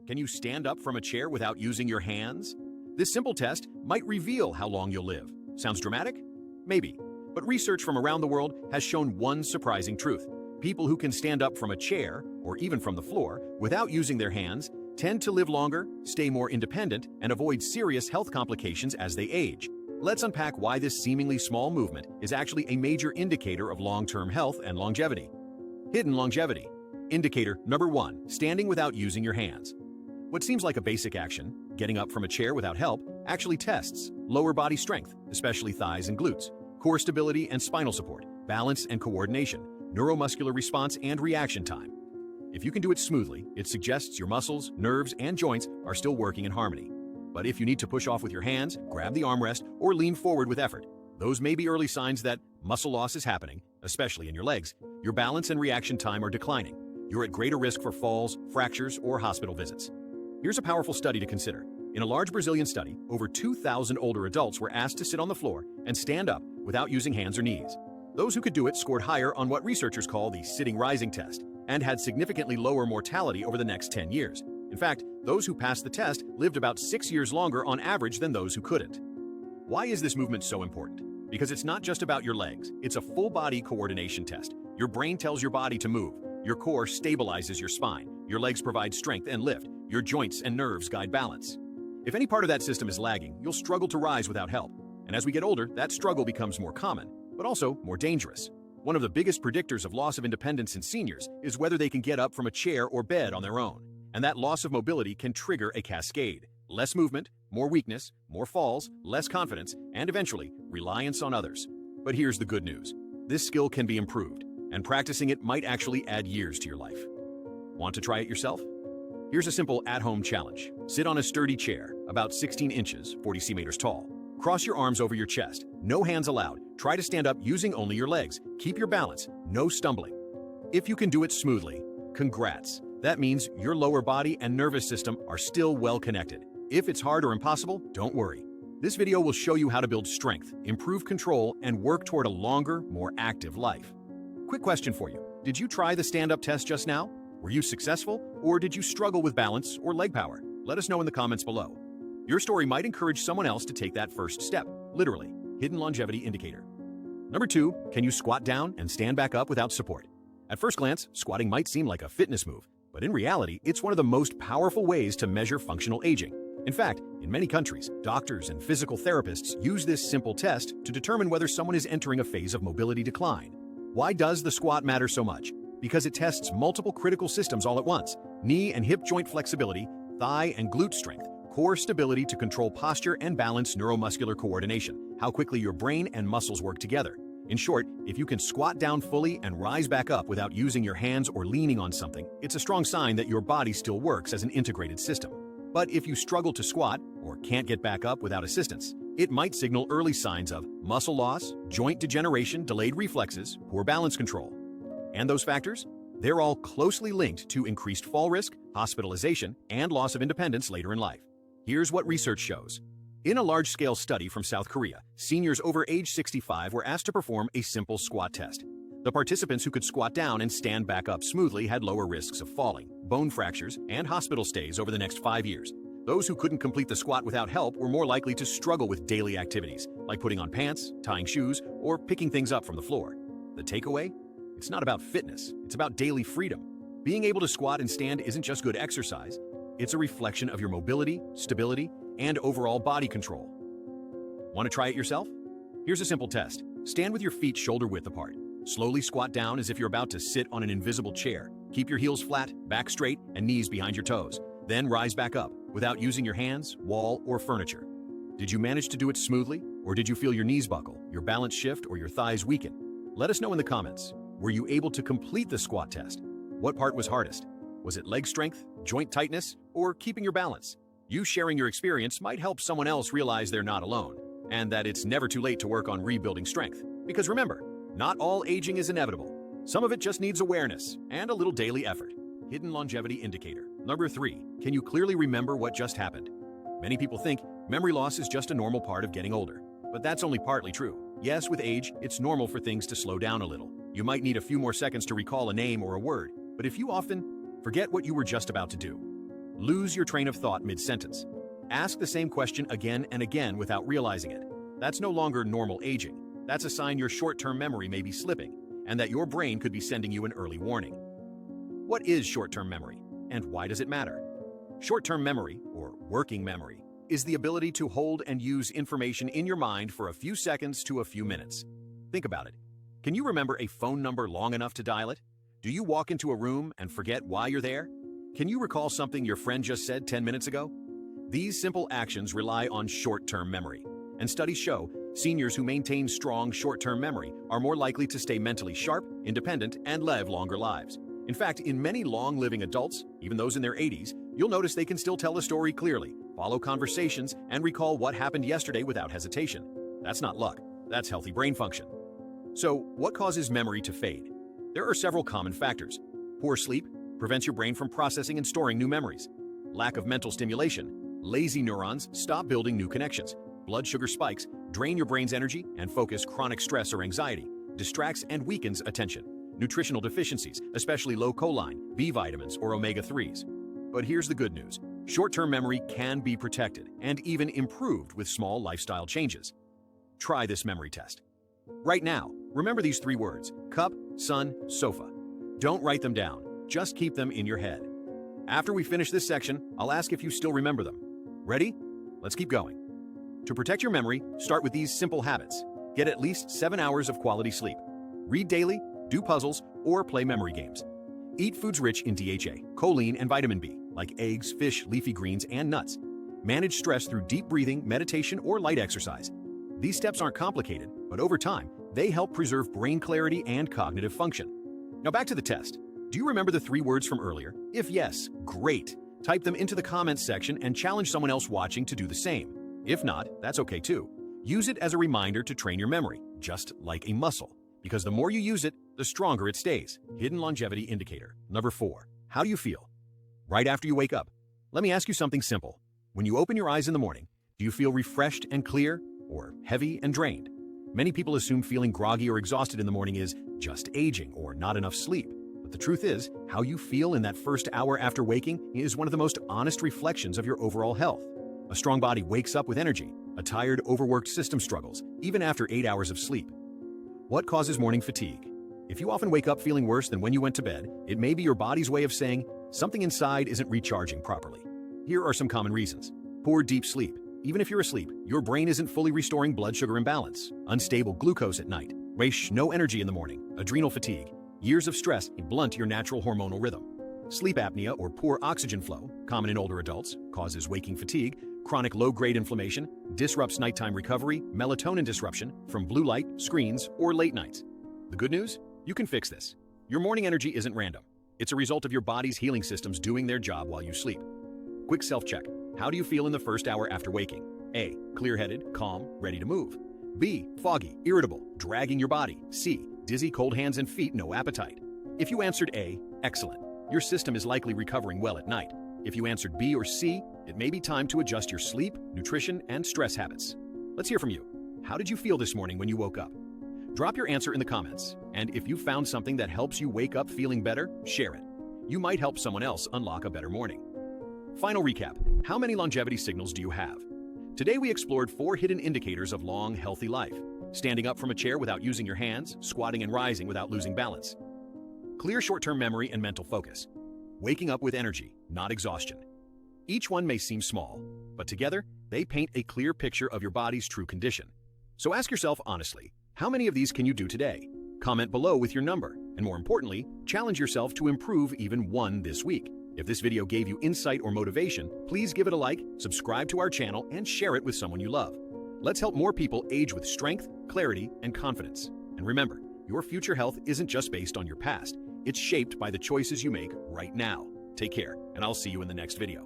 Can you stand up from a chair without using your hands? This simple test might reveal how long you'll live. Sounds dramatic? Maybe. But research from around the world has shown one surprising truth. People who can stand up from a chair, or even from the floor, without using their hands, tend to live longer, stay more independent, and avoid serious health complications as they age. Let's unpack why this seemingly small movement is actually a major indicator of long-term health and longevity. Hidden longevity. Indicator number 1, standing without using your hands. What seems like a basic action, getting up from a chair without help, actually tests lower body strength, especially thighs and glutes, core stability and spinal support, balance and coordination, neuromuscular response and reaction time. If you can do it smoothly, it suggests your muscles, nerves, and joints are still working in harmony. But if you need to push off with your hands, grab the armrest, or lean forward with effort, those may be early signs that muscle loss is happening, especially in your legs. Your balance and reaction time are declining. You're at greater risk for falls, fractures, or hospital visits. Here's a powerful study to consider. In a large Brazilian study, over 2,000 older adults were asked to sit on the floor and stand up without using hands or knees. Those who could do it scored higher on what researchers call the sitting-rising test and had significantly lower mortality over the next 10 years. In fact, those who passed the test lived about 6 years longer on average than those who couldn't. Why is this movement so important? Because it's not just about your legs, it's a full-body coordination test. Your brain tells your body to move, your core stabilizes your spine, your legs provide strength and lift, your joints and nerves guide balance. If any part of that system is lagging, you'll struggle to rise without help. And as we get older, that struggle becomes more common, but also more dangerous. One of the biggest predictors of loss of independence in seniors is whether they can get up from a chair or bed on their own. And that loss of mobility can trigger a cascade. Less movement, more weakness, more falls, less confidence, and eventually, reliance on others. But here's the good news. This skill can be improved, and practicing it might actually add years to your life. Want to try it yourself? Here's a simple at-home challenge. Sit on a sturdy chair, about 16 inches, 40 centimeters tall. Cross your arms over your chest. No hands allowed. Try to stand up using only your legs. Keep your balance. No stumbling. If you can do it smoothly, congrats. That means your lower body and nervous system are still well connected. If it's hard or impossible, don't worry. This video will show you how to build strength, improve control, and work toward a longer, more active life. Quick question for you. Did you try the stand-up test just now? Were you successful, or did you struggle with balance or leg power? Let us know in the comments below. Your story might encourage someone else to take that first step, literally. Hidden longevity indicator. Number 2, can you squat down and stand back up without support? At first glance, squatting might seem like a fitness move, but in reality, it's one of the most powerful ways to measure functional aging. In fact, in many countries, doctors and physical therapists use this simple test to determine whether someone is entering a phase of mobility decline. Why does the squat matter so much? Because it tests multiple critical systems all at once: knee and hip joint flexibility, thigh and glute strength, core stability to control posture and balance, neuromuscular coordination, how quickly your brain and muscles work together. In short, if you can squat down fully and rise back up without using your hands or leaning on something, it's a strong sign that your body still works as an integrated system. But if you struggle to squat or can't get back up without assistance, it might signal early signs of muscle loss, joint degeneration, delayed reflexes, poor balance control. And those factors? They're all closely linked to increased fall risk, hospitalization, and loss of independence later in life. Here's what research shows. In a large-scale study from South Korea, seniors over age 65 were asked to perform a simple squat test. The participants who could squat down and stand back up smoothly had lower risks of falling, bone fractures, and hospital stays over the next 5 years. Those who couldn't complete the squat without help were more likely to struggle with daily activities, like putting on pants, tying shoes, or picking things up from the floor. The takeaway? It's not about fitness, it's about daily freedom. Being able to squat and stand isn't just good exercise, it's a reflection of your mobility, stability, and overall body control. Want to try it yourself? Here's a simple test. Stand with your feet shoulder-width apart. Slowly squat down as if you're about to sit on an invisible chair. Keep your heels flat, back straight, and knees behind your toes. Then rise back up, without using your hands, wall, or furniture. Did you manage to do it smoothly? Or did you feel your knees buckle, your balance shift, or your thighs weaken? Let us know in the comments. Were you able to complete the squat test? What part was hardest? Was it leg strength, joint tightness, or keeping your balance? You sharing your experience might help someone else realize they're not alone, and that it's never too late to work on rebuilding strength. Because remember, not all aging is inevitable. Some of it just needs awareness and a little daily effort. Hidden longevity indicator. Number 3, can you clearly remember what just happened? Many people think memory loss is just a normal part of getting older, but that's only partly true. Yes, with age, it's normal for things to slow down a little. You might need a few more seconds to recall a name or a word, but if you often forget what you were just about to do, Lose your train of thought mid-sentence. Ask the same question again and again without realizing it. That's no longer normal aging. That's a sign your short-term memory may be slipping, and that your brain could be sending you an early warning. What is short-term memory, and why does it matter? Short-term memory, or working memory, is the ability to hold and use information in your mind for a few seconds to a few minutes. Think about it. Can you remember a phone number long enough to dial it? Do you walk into a room and forget why you're there? Can you recall something your friend just said 10 minutes ago? These simple actions rely on short-term memory, and studies show seniors who maintain strong short-term memory are more likely to stay mentally sharp, independent, and live longer lives. In fact, in many long-living adults, even those in their 80s, you'll notice they can still tell a story clearly, follow conversations, and recall what happened yesterday without hesitation. That's not luck, that's healthy brain function. So, what causes memory to fade? There are several common factors. Poor sleep prevents your brain from processing and storing new memories. Lack of mental stimulation. Lazy neurons stop building new connections. Blood sugar spikes drain your brain's energy and focus. Chronic stress or anxiety distracts and weakens attention. Nutritional deficiencies, especially low choline, B vitamins, or omega-3s. But here's the good news. Short-term memory can be protected and even improved with small lifestyle changes. Try this memory test. Right now, remember these 3 words: cup, sun, sofa. Don't write them down, just keep them in your head. After we finish this section, I'll ask if you still remember them. Ready? Let's keep going. To protect your memory, start with these simple habits. Get at least 7 hours of quality sleep. Read daily, do puzzles, or play memory games. Eat foods rich in DHA, choline, and vitamin B, like eggs, fish, leafy greens, and nuts. Manage stress through deep breathing, meditation, or light exercise. These steps aren't complicated, but over time, they help preserve brain clarity and cognitive function. Now back to the test. Do you remember the 3 words from earlier? If yes, great. Type them into the comments section and challenge someone else watching to do the same. If not, that's okay too. Use it as a reminder to train your memory, just like a muscle. Because the more you use it, the stronger it stays. Hidden longevity indicator. Number 4. How do you feel? Right after you wake up. Let me ask you something simple. When you open your eyes in the morning, do you feel refreshed and clear, or heavy and drained? Many people assume feeling groggy or exhausted in the morning is just aging or not enough sleep. But the truth is, how you feel in that first hour after waking is one of the most honest reflections of your overall health. A strong body wakes up with energy. A tired, overworked system struggles, even after 8 hours of sleep. What causes morning fatigue? If you often wake up feeling worse than when you went to bed, it may be your body's way of saying something inside isn't recharging properly. Here are some common reasons. Poor deep sleep. Even if you're asleep, your brain isn't fully restoring blood sugar imbalance. Unstable glucose at night. No energy in the morning. Adrenal fatigue. Years of stress blunt your natural hormonal rhythm. Sleep apnea or poor oxygen flow, common in older adults, causes waking fatigue. Chronic low-grade inflammation disrupts nighttime recovery. Melatonin disruption from blue light, screens, or late nights. The good news? You can fix this. Your morning energy isn't random. It's a result of your body's healing systems doing their job while you sleep. Quick self-check. How do you feel in the first hour after waking? A. Clear-headed, calm, ready to move. B. Foggy, irritable, dragging your body. C. Dizzy, cold hands and feet, no appetite. If you answered A, excellent. Your system is likely recovering well at night. If you answered B or C, it may be time to adjust your sleep, nutrition, and stress habits. Let's hear from you. How did you feel this morning when you woke up? Drop your answer in the comments, and if you found something that helps you wake up feeling better, share it. You might help someone else unlock a better morning. Final recap. How many longevity signals do you have? Today we explored 4 hidden indicators of long, healthy life. Standing up from a chair without using your hands, squatting and rising without losing balance. Clear short-term memory and mental focus. Waking up with energy, not exhaustion. Each one may seem small, but together, they paint a clear picture of your body's true condition. So ask yourself honestly, how many of these can you do today? Comment below with your number, and more importantly, challenge yourself to improve even 1 this week. If this video gave you insight or motivation, please give it a like, subscribe to our channel, and share it with someone you love. Let's help more people age with strength, clarity, and confidence. And remember, your future health isn't just based on your past. It's shaped by the choices you make right now. Take care, and I'll see you in the next video.